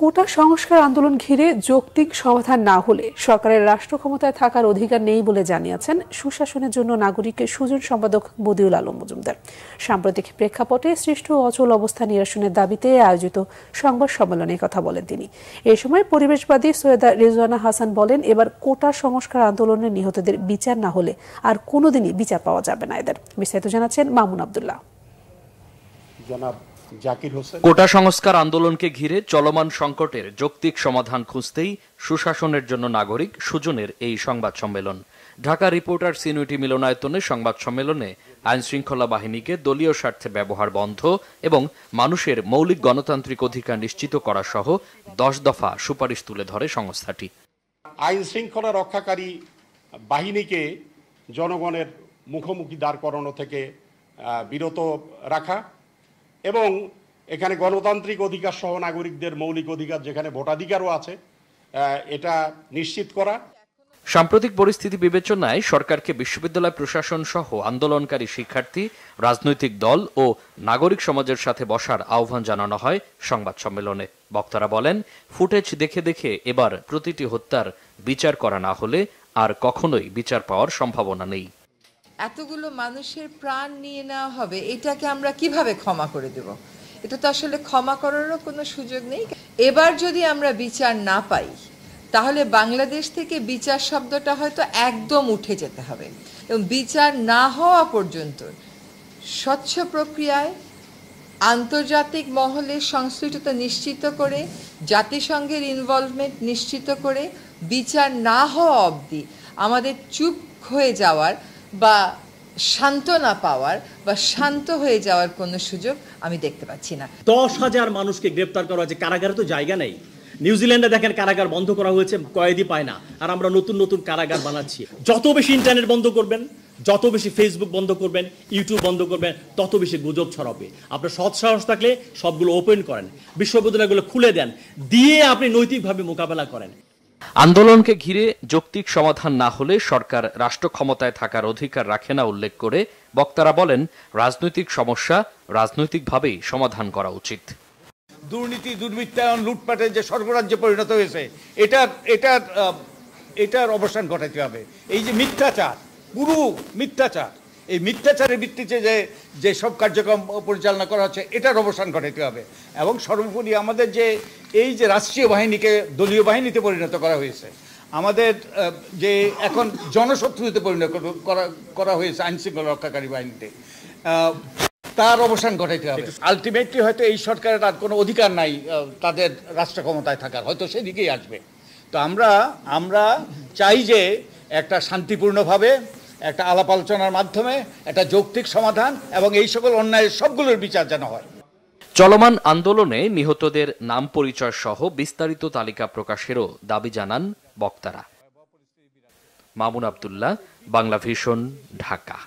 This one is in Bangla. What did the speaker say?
কোটা সংস্কার আন্দোলন ঘিরে যৌক্তিক সমাধান না হলে সরকারের রাষ্ট্র ক্ষমতায় থাকার অধিকার নেই বলে জানিয়েছেন সুশাসনের জন্য নাগরিকের সুজন সম্পাদক বদিউল আলম মজুমদার। সাম্প্রতিক প্রেক্ষাপটে সৃষ্ট অচল অবস্থা নিরসনের দাবিতে আয়োজিত সংবাদ সম্মেলনে কথা বলেন তিনি। এ সময় পরিবেশবাদী সৈয়দা রিজওয়ানা হাসান বলেন, এবার কোটা সংস্কার আন্দোলনের নিহতদের বিচার না হলে আর কোনোদিনই বিচার পাওয়া যাবে না এদের। বিস্তারিত জানাচ্ছেন মামুন আব্দুল্লাহ। কোটা সংস্কার আন্দোলনকে ঘিরে চলমান সংকটের যৌক্তিক সমাধান খুঁজতেই সুশাসনের জন্য নাগরিক সুজনের এই সংবাদ সম্মেলন। ঢাকা রিপোর্টার্স ইউনিটি মিলনায়তনে সংবাদ সম্মেলনে আইন শৃঙ্খলা বাহিনীকে দলীয় স্বার্থে ব্যবহার বন্ধ এবং মানুষের মৌলিক গণতান্ত্রিক অধিকার নিশ্চিত করা সহ 10 দফা সুপারিশ তুলে ধরে সংস্থাটি। আইন শৃঙ্খলা রক্ষাকারী বাহিনীকে জনগণের মুখোমুখি দাঁড় করানো থেকে বিরত রাখা এবং এখানে গণতান্ত্রিক অধিকার সহ নাগরিকদের মৌলিক অধিকার যেখানে ভোটাধিকারও আছে এটা নিশ্চিত করা। সাম্প্রতিক পরিস্থিতি বিবেচনায় সরকারকে বিশ্ববিদ্যালয় প্রশাসন সহ আন্দোলনকারী শিক্ষার্থী, রাজনৈতিক দল ও নাগরিক সমাজের সাথে বসার আহ্বান জানানো হয় সংবাদ সম্মেলনে। বক্তারা বলেন, ফুটেজ দেখে দেখে এবার প্রতিটি হত্যার বিচার করা না হলে আর কখনোই বিচার পাওয়ার সম্ভাবনা নেই। এতগুলো মানুষের প্রাণ নিয়ে নেওয়া হবে, এটাকে আমরা কিভাবে ক্ষমা করে দেব? এটা তো আসলে ক্ষমা করারও কোনো সুযোগ নেই। এবার যদি আমরা বিচার না পাই তাহলে বাংলাদেশ থেকে বিচার শব্দটা হয়তো একদম উঠে যেতে হবে এবং বিচার না হওয়া পর্যন্ত স্বচ্ছ প্রক্রিয়ায় আন্তর্জাতিক মহলে সংশ্লিষ্টতা নিশ্চিত করে, জাতিসংঘের ইনভলভমেন্ট নিশ্চিত করে বিচার না হওয়া অবধি আমাদের চুপ হয়ে যাওয়ার বা সান্ত্বনা পাওয়ার বা শান্ত হয়ে যাওয়ার কোনো সুযোগ আমি দেখতে পাচ্ছি না। 10,000 মানুষকে গ্রেপ্তার করা হয়েছে, কারাগারে তো জায়গা নেই। নিউজিল্যান্ডে দেখেন কারাগার বন্ধ করা হয়েছে, কয়েদি পায় না, আর আমরা নতুন নতুন কারাগার বানাচ্ছি। যত বেশি ইন্টারনেট বন্ধ করবেন, যত বেশি ফেসবুক বন্ধ করবেন, ইউটিউব বন্ধ করবেন, তত বেশি গুজব ছড়াবে। আপনার সৎ সাহস থাকলে সবগুলো ওপেন করেন, বিশ্ববিদ্যালয়গুলো খুলে দেন, দিয়ে আপনি নৈতিকভাবে মোকাবেলা করেন। আন্দোলনকে ঘিরে যৌক্তিক সমাধান না হলে সরকার রাষ্ট্র ক্ষমতায় থাকার অধিকার রাখে না উল্লেখ করে বক্তারা বলেন, রাজনৈতিক সমস্যা রাজনৈতিকভাবেই সমাধান করা উচিত। দুর্নীতি, দুর্বৃত্তায়ন, লুটপাটের যে স্বর্গরাজ্যে পরিণত হয়েছে এটার অবসান ঘটাতে হবে। এই যে মিথ্যাচার, পুরো মিথ্যাচার, এই মিথ্যাচারের ভিত্তিতে যে সব কার্যক্রম পরিচালনা করা হচ্ছে এটার অবসান ঘটাতে হবে। এবং সর্বোপরি আমাদের এই যে রাষ্ট্রীয় বাহিনীকে দলীয় বাহিনীতে পরিণত করা হয়েছে, আমাদের যে এখন জনশত্রুতে পরিণত করা হয়েছে আইন শৃঙ্খলা রক্ষাকারী বাহিনীতে, তার অবসান ঘটাইতে হবে। আলটিমেটলি হয়তো এই সরকারের আর কোনো অধিকার নাই তাদের রাষ্ট্র ক্ষমতায় থাকার, হয়তো সেদিকেই আসবে। তো আমরা চাই যে একটা শান্তিপূর্ণভাবে একটা আলাপ আলোচনার মাধ্যমে একটা যৌক্তিক সমাধান এবং এই সকল অন্যায়ের সবগুলোর বিচার যেন হয়। চলমান আন্দোলনে নিহতদের নাম পরিচয় সহ বিস্তারিত তালিকা প্রকাশেরও দাবি জানান বক্তারা। মামুন আব্দুল্লাহ, বাংলা ভিশন, ঢাকা।